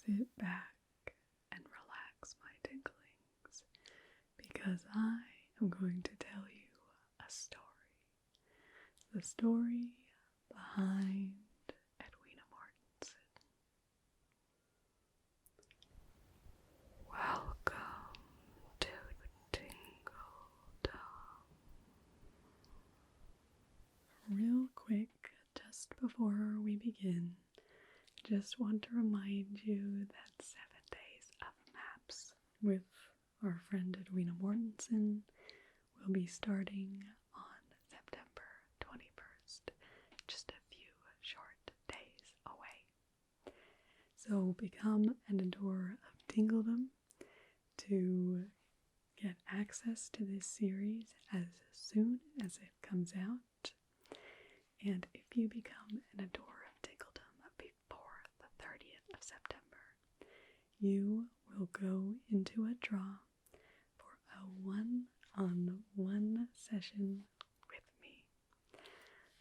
sit back and relax, my tinklings, because I am going to tell you a story. The story behind Edwina Mortensen. Welcome to Tingledom. Real quick, just before we begin, just want to remind you that 7 days of maps with our friend Edwina Mortensen will be starting on September 21st, just a few short days away. So become an adorer of Tingledom to get access to this series as soon as it comes out. And if you become an adorer of Tingledom before the 30th of September, you will go into a draw for a one-on-one session with me.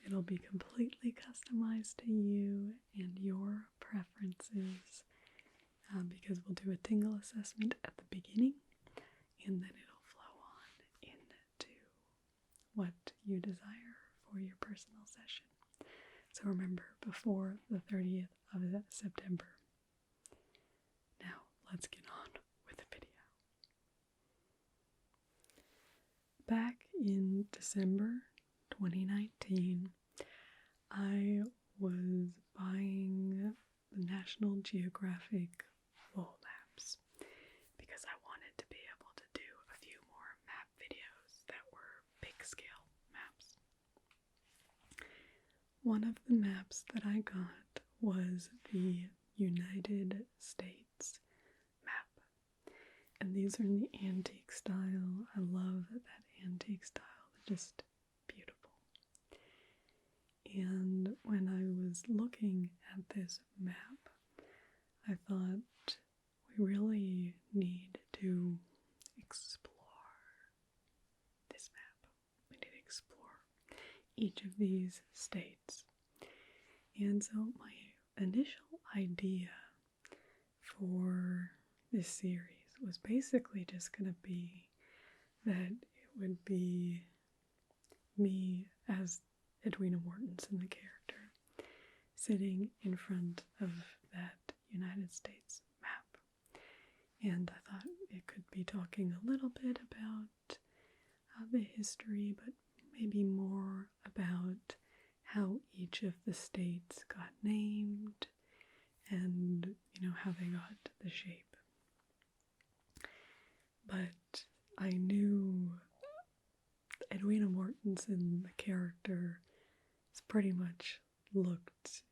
It'll be completely customized to you and your preferences because we'll do a tingle assessment at the beginning and then it'll flow on into what you desire for your personal session. So remember, before the 30th of September. Now, let's get on with the video. Back in December 2019, I was buying the National Geographic wall maps because I wanted to be able to do a few more map videos that were big scale maps. One of the maps that I got was the United States map. And these are in the antique style. I love that antique style. They're just beautiful. And when I was looking at this map, I thought we really need to explore this map. We need to explore each of these states. And so my initial idea for this series was basically just going to be that it would be me as Edwina Mortensen, the character, sitting in front of that United States map. And I thought it could be talking a little bit about the history, but maybe more about how each of the states got named and, how they got the shape. But I knew Edwina Mortensen, the character, pretty much looked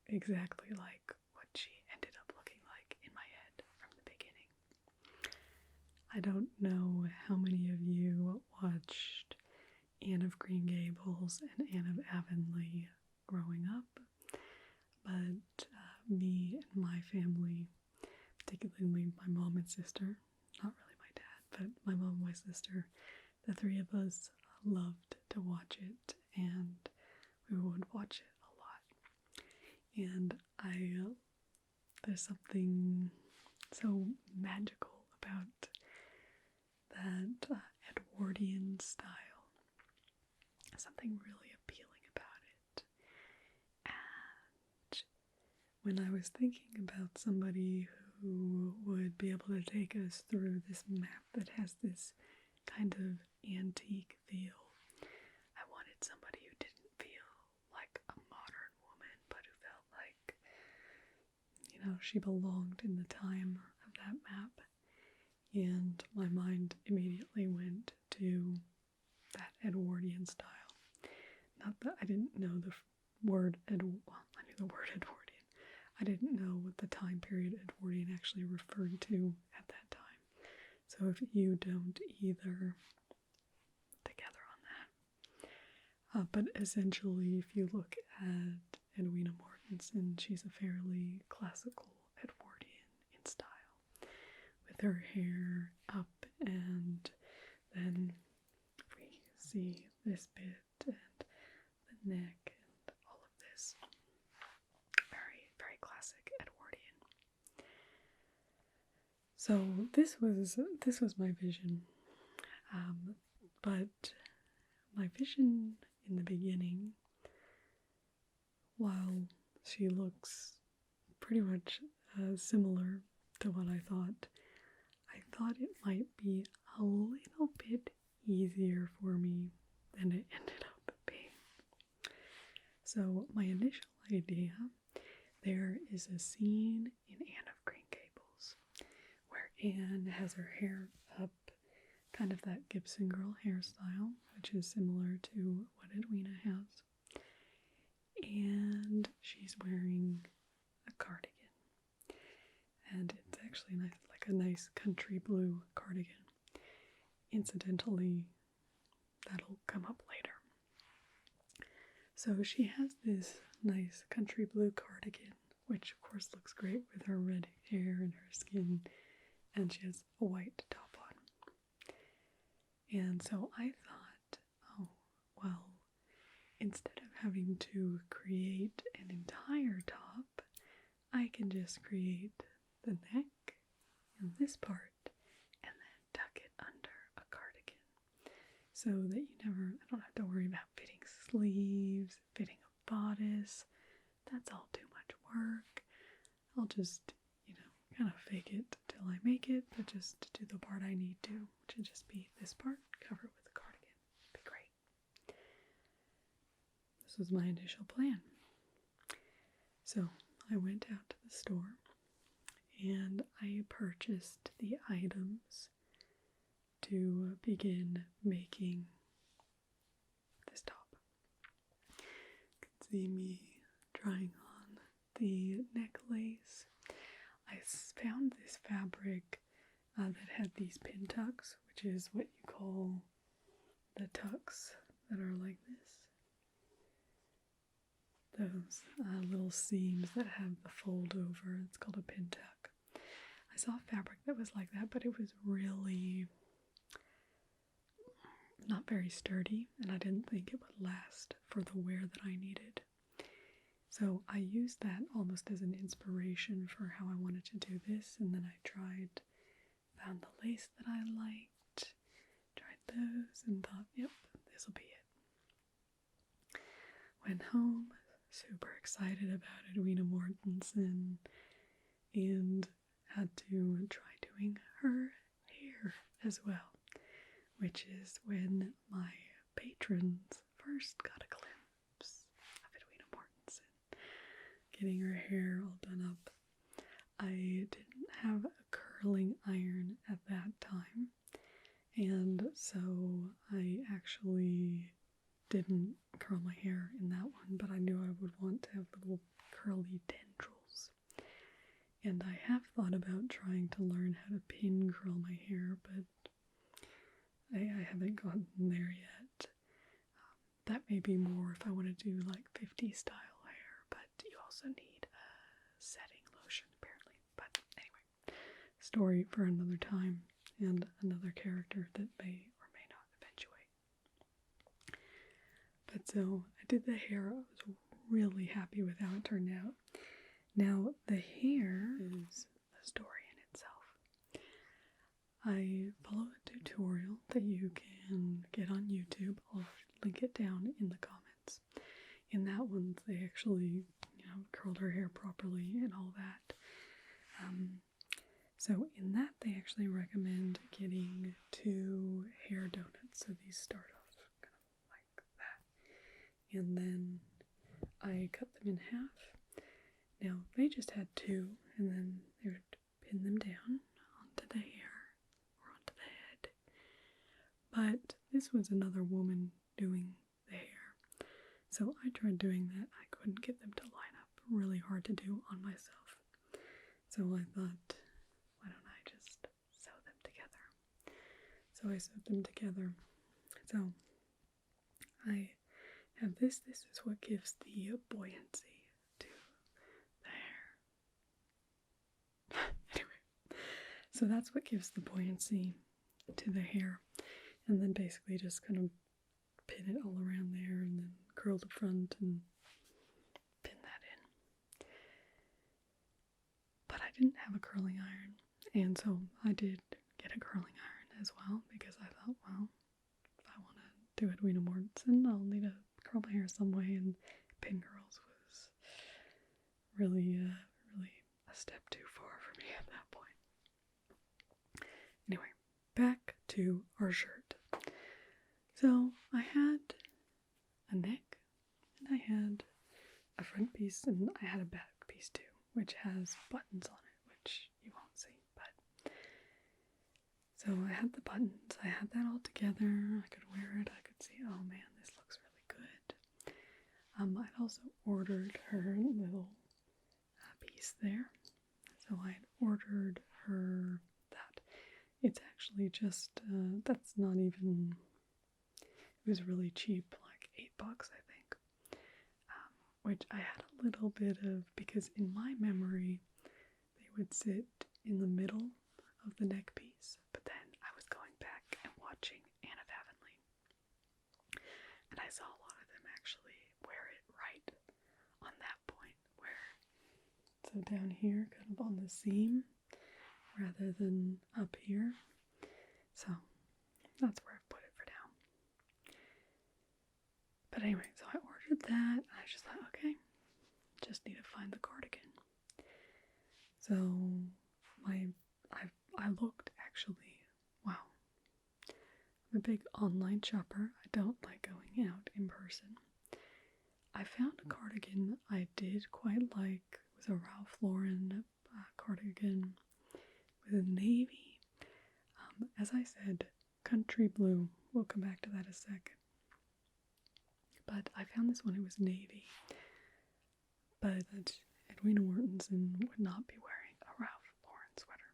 exactly like what she ended up looking like in my head from the beginning. I don't know how many of you watched Anne of Green Gables and Anne of Avonlea growing up, but me and my family, particularly my mom and sister, not really my dad, but my mom and my sister, the three of us loved to watch it, and we would watch it a lot. And there's something so magical about that Edwardian style. Something really appealing about it. And when I was thinking about somebody who would be able to take us through this map that has this kind of antique feel, I wanted somebody who didn't feel like a modern woman, but who felt like, she belonged in the time of that map. And my mind immediately went to that Edwardian style. Not that I didn't know the word I knew the word Edwardian. I didn't know what the time period Edwardian actually referred to at that time. So if you don't either, together on that. But essentially, if you look at Edwina Mortensen, she's a fairly classical Edwardian in style, with her hair up, and then we see this bit and the neck and all of this. Very, very classic Edwardian. So this was my vision, but my vision in the beginning, while she looks pretty much similar to what I thought it might be a little bit easier for me than it ended up being. So my initial idea, there is a scene in Anne of Green Gables where Anne has her hair up, kind of that Gibson girl hairstyle, which is similar to what Edwina has. And she's wearing a cardigan. And it's actually nice, like a nice country blue cardigan. Incidentally, that'll come up later. So she has this nice country blue cardigan, which of course looks great with her red hair and her skin, and she has a white top on. And so I thought, oh, well, instead of having to create an entire top, I can just create the neck and this part and then tuck it under a cardigan so that I don't have to worry about fitting sleeves, fitting a bodice. That's all too much work. I'll just, kind of fake it till I make it, but just do the part I need to, which would just be this part, cover it with a cardigan. It'd be great. This was my initial plan. So I went out to the store and I purchased the items to begin making this top. You can see me trying on the necklace. I found this fabric that had these pin tucks, which is what you call the tucks that are like this. Those little seams that have the fold over. It's called a pin tuck. I saw fabric that was like that, but it was really not very sturdy, and I didn't think it would last for the wear that I needed. So I used that almost as an inspiration for how I wanted to do this, and then I found the lace that I liked, tried those, and thought, yep, this will be it. Went home, super excited about Edwina Mortensen, and had to try doing her hair as well, which is when my patrons first got a glimpse of Edwina Mortensen getting her hair all done up. I didn't have a curling iron at that time, and so I actually didn't curl my hair in that one, but I knew I would want to have little curly tendrils. And I have thought about trying to learn how to pin curl my hair, but I haven't gotten there yet. That may be more if I want to do like 50s style hair, but you also need a setting lotion apparently. But anyway, story for another time and another character that may or may not eventuate. But so I did the hair. I was really happy with how it turned out. Now the hair is a story in itself. I follow a tutorial that you can get on YouTube. I'll link it down in the comments. In that one, they actually, curled her hair properly and all that. So in that, they actually recommend getting 2 hair donuts. So these start off kind of like that. And then I cut them in half. Now, they just had 2, and then they would pin them down onto the hair or onto the head. But this was another woman doing the hair. So I tried doing that. I couldn't get them to line up. Really hard to do on myself. So I thought, why don't I just sew them together? So I sewed them together. So I have this. This is what gives the buoyancy to the hair. Anyway, so that's what gives the buoyancy to the hair. And then basically just kind of pin it all around there and then curl the front and pin that in. But I didn't have a curling iron, And so I did get a curling iron as well, because I thought, well, if I want to do Edwina Mortensen, I'll need to curl my hair some way, and pin curls was really a step too far for me at that point. Anyway, back to our shirt. So I had a neck, and I had a front piece, and I had a back piece too, which has buttons on it, which you won't see, but so I had the buttons, I had that all together, I could wear it, I could see, oh man, this looks really good. I'd also ordered her little piece there, so I'd ordered her that. It's actually just, that's not even, it was really cheap, like $8 I think, which I had a little bit of, because in my memory, they would sit in the middle of the neck piece, but then I was going back and watching Anne of Avonlea, and I saw a lot of them actually wear it right on that point, where, so down here, kind of on the seam, rather than up here. So that's where I put it for now. But anyway, so I ordered that, and I was just like, okay, just need to find the cardigan. So I looked actually, wow, I'm a big online shopper. I don't like going out in person. I found a cardigan I did quite like. It was a Ralph Lauren cardigan with navy. As I said, country blue. We'll come back to that in a second. But I found this one, it was navy. But Edwina Mortensen would not be wearing a Ralph Lauren sweater.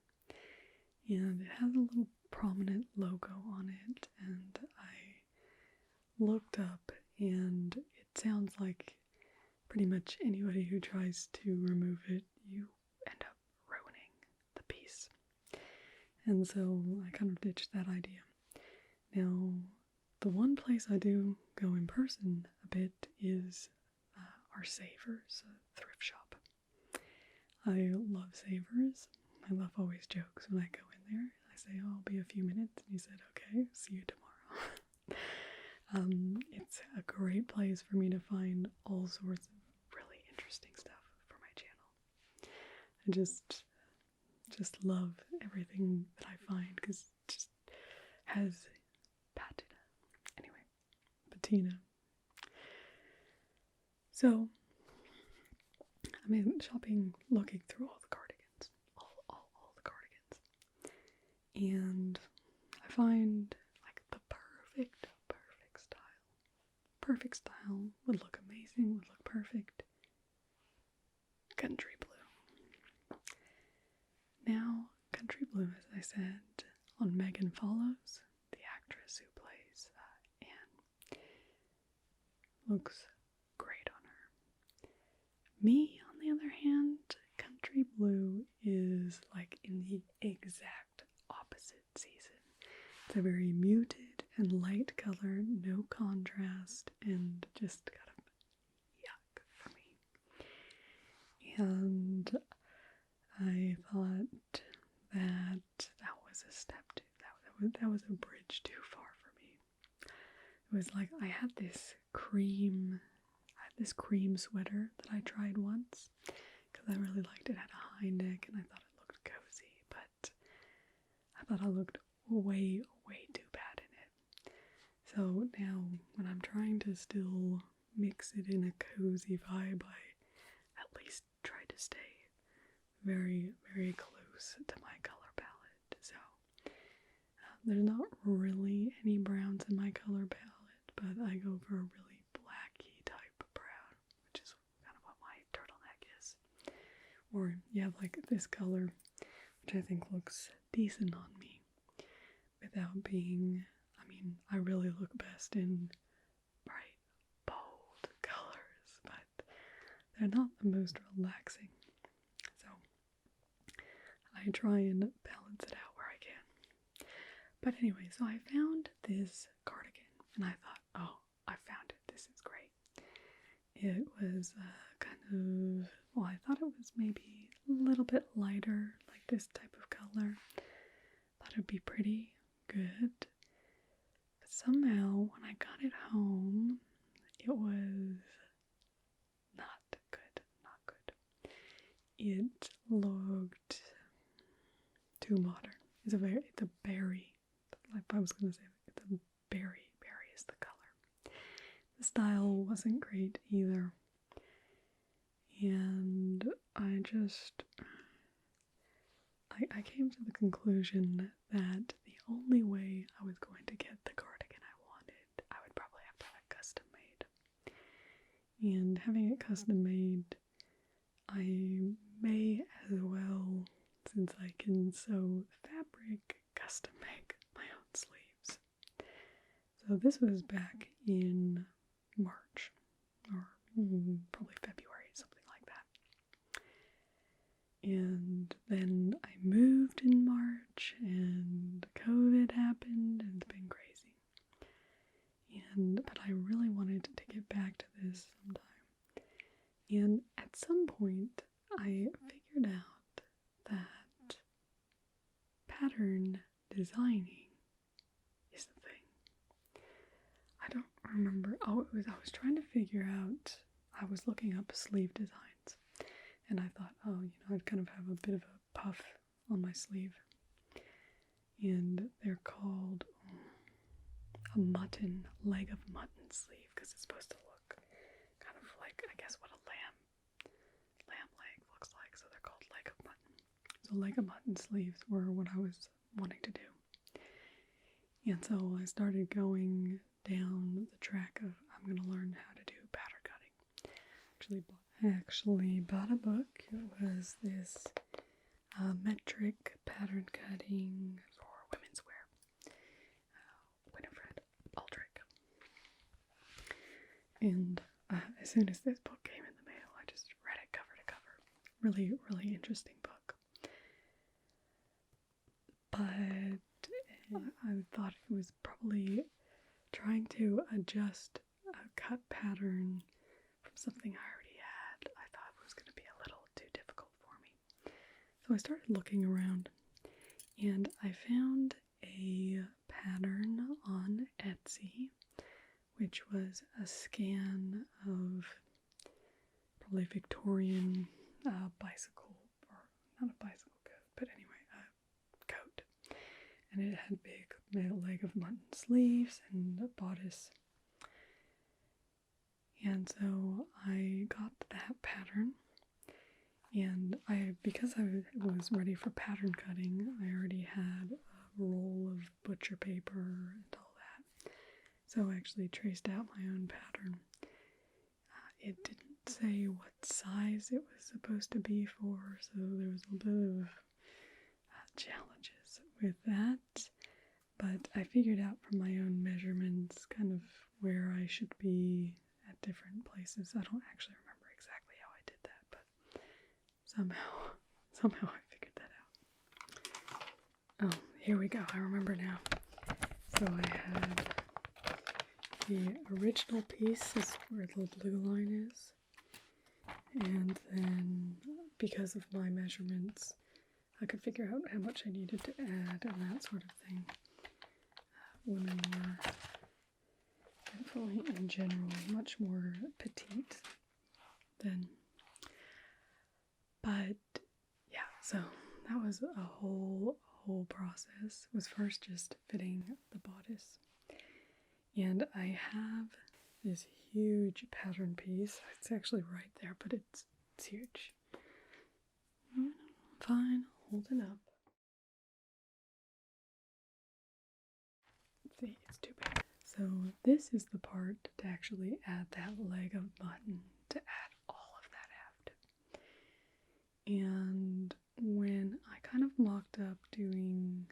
And it has a little prominent logo on it, and I looked up, and it sounds like pretty much anybody who tries to remove it, you end up ruining the piece. And so I kind of ditched that idea. Now, the one place I do go in person a bit is our Savers thrift shop. I love Savers. My love always jokes when I go in there. I say, oh, I'll be a few minutes, and he said, okay, see you tomorrow. It's a great place for me to find all sorts of really interesting stuff for my channel. I just love everything that I find, because it just has patina. Anyway, patina. So, I'm in shopping, looking through all the cardigans, all the cardigans, and I find like the perfect style. Perfect style would look amazing, would look perfect. Country blue. Now, country blue, as I said, on Megan Follows, the actress who plays Anne, looks great on her. Me, on the other hand, country blue is like in the exact opposite season. It's a very muted and light color, no contrast, and just kind of yuck for me. And I thought that was a step too, that was a bridge too far for me. It was like I had this cream sweater that I tried once, because I really liked it. It had a high neck, and I thought it looked cozy, but I thought I looked way too bad in it. So now, when I'm trying to still mix it in a cozy vibe, I at least try to stay very close to my color palette. So there's not really any browns in my color palette, but I go for a really blacky type brown, which is kind of what my turtleneck is. Or you have like this color, which I think looks decent on me without being, I mean, I really look best in bright, bold colors, but they're not the most relaxing. So I try and balance it out where I can. But anyway, so I found this cardigan, and I thought, oh, I found it. This is great. It was kind of, well, I thought it was maybe a little bit lighter, like this type of color. color. Thought it'd be pretty good. But somehow, when I got it home, it was not good. Not good. It looked too modern. It's a berry. Like I was gonna say, it's a berry. Berry is the color. The style wasn't great either. And I came to the conclusion that the only way I was going to get the cardigan I wanted, I would probably have to have it custom made. And having it custom made, I may as well, since I can sew fabric, custom make my own sleeves. So this was back in March, or probably February, something like that. And then I moved in March, and COVID happened, and it's been crazy. But I really wanted to get back to this sometime. And at some point, I figured out that pattern designing is the thing. I don't remember. I was trying to figure out, I was looking up sleeve designs, and I thought, I'd kind of have a bit of a puff on my sleeve. And they're called a leg of mutton sleeve, because it's supposed to look kind of like, I guess, what a lamb leg looks like. So they're called leg of mutton. So leg of mutton sleeves were what I was wanting to do. And so I started going down the track of, I'm going to learn how to do pattern cutting. Actually bought a book. It was this metric pattern cutting for women's wear. Winifred Aldrich. And as soon as this book came in the mail, I just read it cover to cover. Really, really interesting book. But I thought it was probably trying to adjust a cut pattern from something I already had. I thought it was going to be a little too difficult for me. So I started looking around, and I found a pattern on Etsy, which was a scan of probably Victorian bicycle, or not a bicycle coat, but anyway, a coat. And it had big leg of mutton sleeves and a bodice. And so I got that pattern, and because I was ready for pattern cutting, I already had a roll of butcher paper and all that. So I actually traced out my own pattern. It didn't say what size it was supposed to be for, so there was a bit of challenges with that. But I figured out from my own measurements kind of where I should be at different places. I don't actually remember exactly how I did that, but somehow I figured that out. Oh, here we go. I remember now. So I had the original piece is where the blue line is. And then because of my measurements, I could figure out how much I needed to add and that sort of thing. Women were definitely in general much more petite then. But yeah, so that was a whole process. It was first just fitting the bodice. And I have this huge pattern piece. It's actually right there, but it's huge. Fine, holding up. See, it's too big. So this is the part to actually add that leg of mutton, to add all of that out. And when I kind of mocked up doing,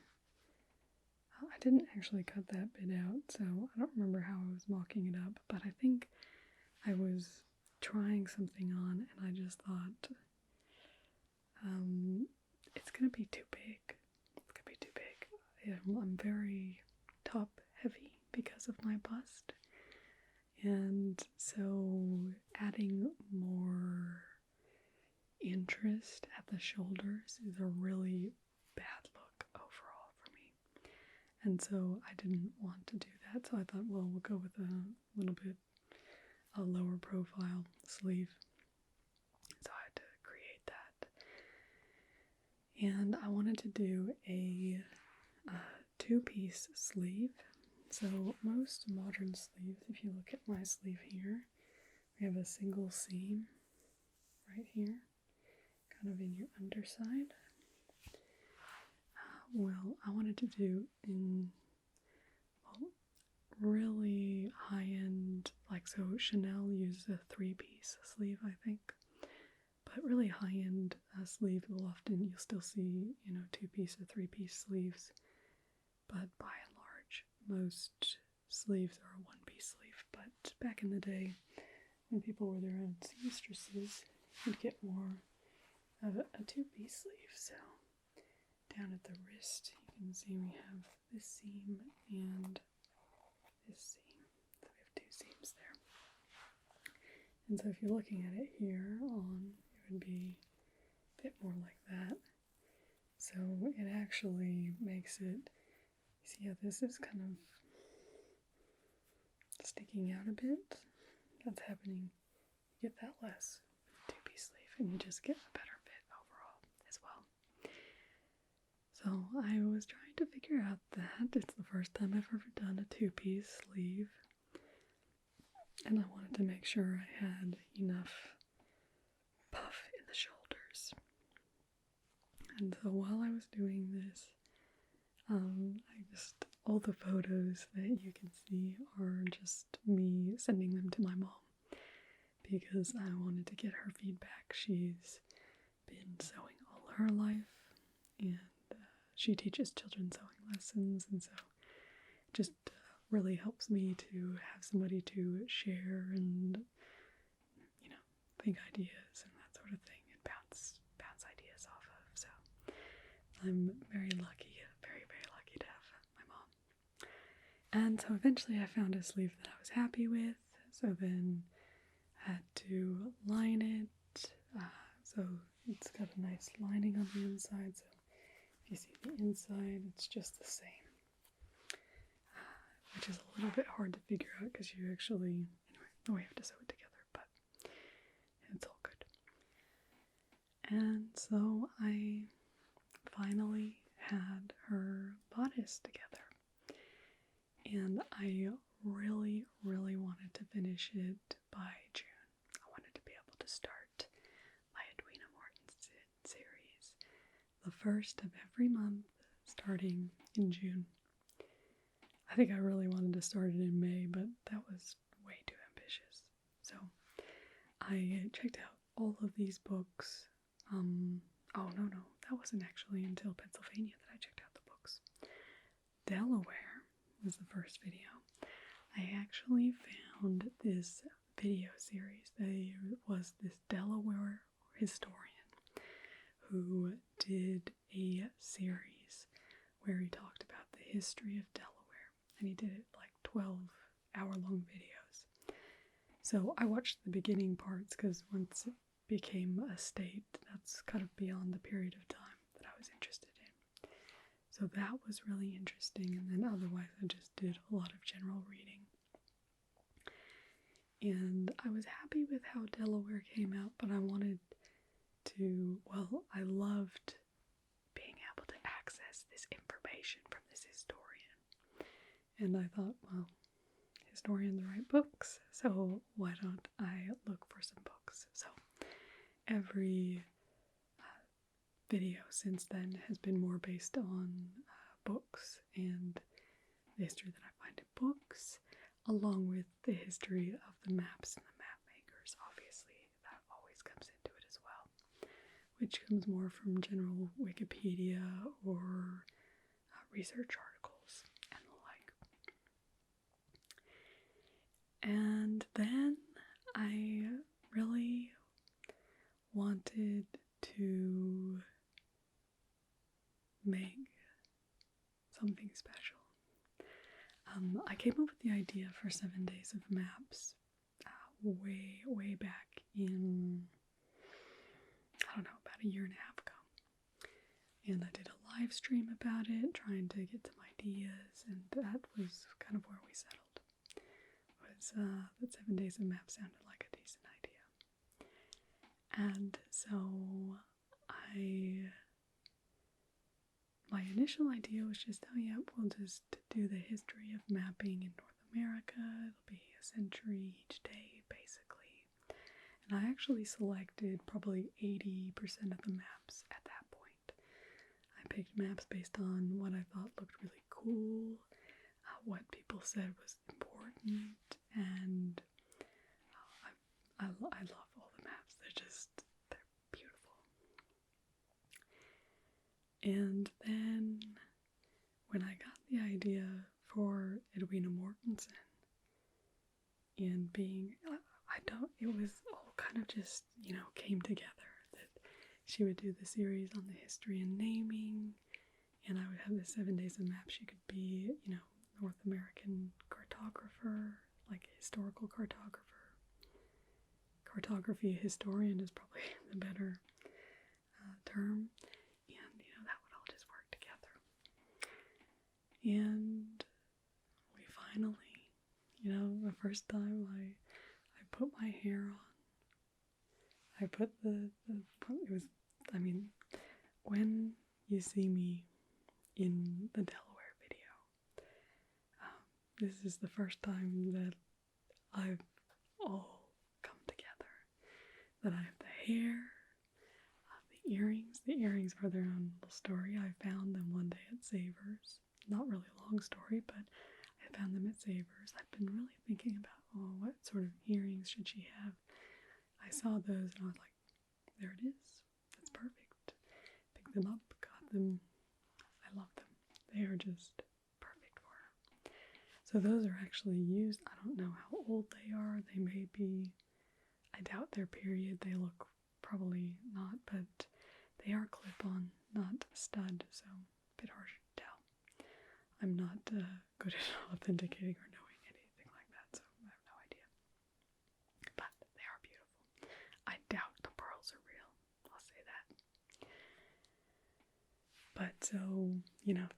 I didn't actually cut that bit out, so I don't remember how I was mocking it up, but I think I was trying something on and I just thought, it's gonna be too big. It's gonna be too big. I'm very top heavy because of my bust, and so adding more interest at the shoulders is a really bad look. And so I didn't want to do that, so I thought, well, we'll go with a little bit a lower profile sleeve. So I had to create that. And I wanted to do a two-piece sleeve. So most modern sleeves, if you look at my sleeve here, we have a single seam right here, kind of in your underside. Well, I wanted to do in really high-end, like, so Chanel uses a three-piece sleeve, I think. But really high-end sleeve, you'll still see, two-piece or three-piece sleeves. But by and large, most sleeves are a one-piece sleeve. But back in the day, when people were their own seamstresses, you'd get more of a two-piece sleeve. So down at the wrist, you can see we have this seam and this seam. So we have two seams there. And so if you're looking at it here on, it would be a bit more like that. So it actually makes it, see how this is kind of sticking out a bit? That's happening. You get that less two-piece sleeve, and you just get a better fit overall as well. So I was trying to figure out that. It's the first time I've ever done a two-piece sleeve. And I wanted to make sure I had enough puff in the shoulders. And so while I was doing this, all the photos that you can see are just me sending them to my mom because I wanted to get her feedback. She's been sewing all her life, and she teaches children sewing lessons, and so it just really helps me to have somebody to share and, think ideas and that sort of thing, and bounce ideas off of. So I'm very lucky, very, very lucky to have my mom. And so eventually I found a sleeve that I was happy with. So then I had to line it. So it's got a nice lining on the inside. So if you see the inside, it's just the same. Which is a little bit hard to figure out because you actually, we have to sew it together, but it's all good. And so I finally had her bodice together. And I really, really wanted to finish it by June. I wanted to be able to start my Edwina Mortensen series the first of every month, starting in June. I think I really wanted to start it in May, but that was way too ambitious. So I checked out all of these books. No, that wasn't actually until Pennsylvania that I checked out the books. Delaware was the first video. I actually found this video series. There was this Delaware historian who did a series where he talked about the history of Delaware. And he did it like 12-hour-long videos. So I watched the beginning parts because once it became a state, that's kind of beyond the period of time that I was interested in. So that was really interesting. And then otherwise I just did a lot of general reading. And I was happy with how Delaware came out, but I wanted to, I loved being able to access this information from this historian. And I thought, historians write books, so why don't I look for some books? So every video since then has been more based on books and the history that I find in books, along with the history of the maps and the map makers. Obviously, that always comes into it as well, which comes more from general Wikipedia or research articles and the like. And then I really wanted to make something special. I came up with the idea for 7 Days of Maps way back in, about a year and a half ago. And I did a live stream about it, trying to get some ideas, and that was kind of where we settled. Was that 7 days of map sounded like a decent idea. And so my initial idea was just, oh yeah, we'll just do the history of mapping in North America. It'll be a century each day, basically. And I actually selected probably 80% of the maps at that point. I picked maps based on what I thought looked really cool, what people said was important, and I love all the maps. They're beautiful. And then when I got the idea for Edwina Mortensen and it was all kind of just, came together that she would do the series on the history and naming, and I would have the 7 days of maps. She could be, North American cartographer, like historical cartographer. Cartography historian is probably the better term. And, that would all just work together. And we finally, the first time I put my hair on, I put when you see me in the Delaware video, this is the first time that I've all come together. That I have the hair, the earrings. The earrings are their own little story. I found them one day at Savers. Not really a long story, but I found them at Savers. I've been really thinking about, what sort of earrings should she have? I saw those and I was like, there it is. That's perfect. Picked them up, got them. I love them. They are just perfect for her. So those are actually used. I don't know how old they are. They may be, I doubt their period. They look probably not, but they are clip-on, not stud, so a bit hard to tell. I'm not good at authenticating or knowing anything like that, so I have no idea. But they are beautiful. I doubt the pearls are real. I'll say that. But so,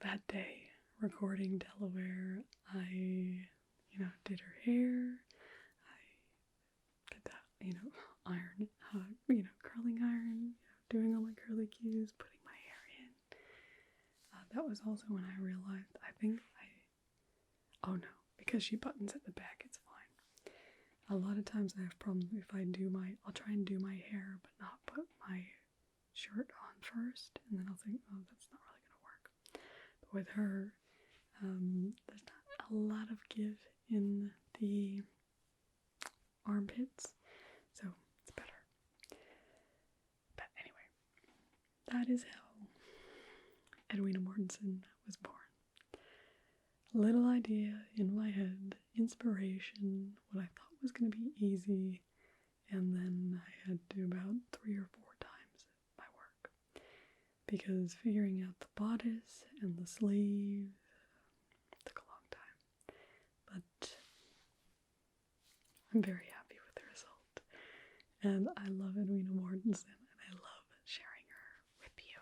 that day, recording Delaware, I, did her hair. I did that, iron, curling iron, doing all my curly cues, putting my hair in. That was also when I realized, because she buttons at the back, it's fine. A lot of times I have problems if I'll try and do my hair, but not put my shirt on first, and then I'll think, oh, that's not really going to work. But with her, there's not a lot of give in the armpits, so it's better. But anyway, that is how Edwina Mortensen was born. A little idea in my head, inspiration, what I thought was going to be easy, and then I had to do about 3 or 4 times my work. Because figuring out the bodice and the sleeve took a long time. But I'm very happy with the result. And I love Edwina Mortensen, and I love sharing her with you.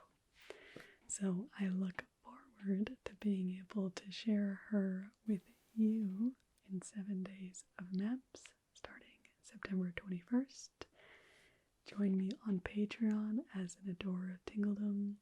So I look forward to being able to share her with you in 7 days of maps starting September 21st. Join me on Patreon as an adorer of Tingledom.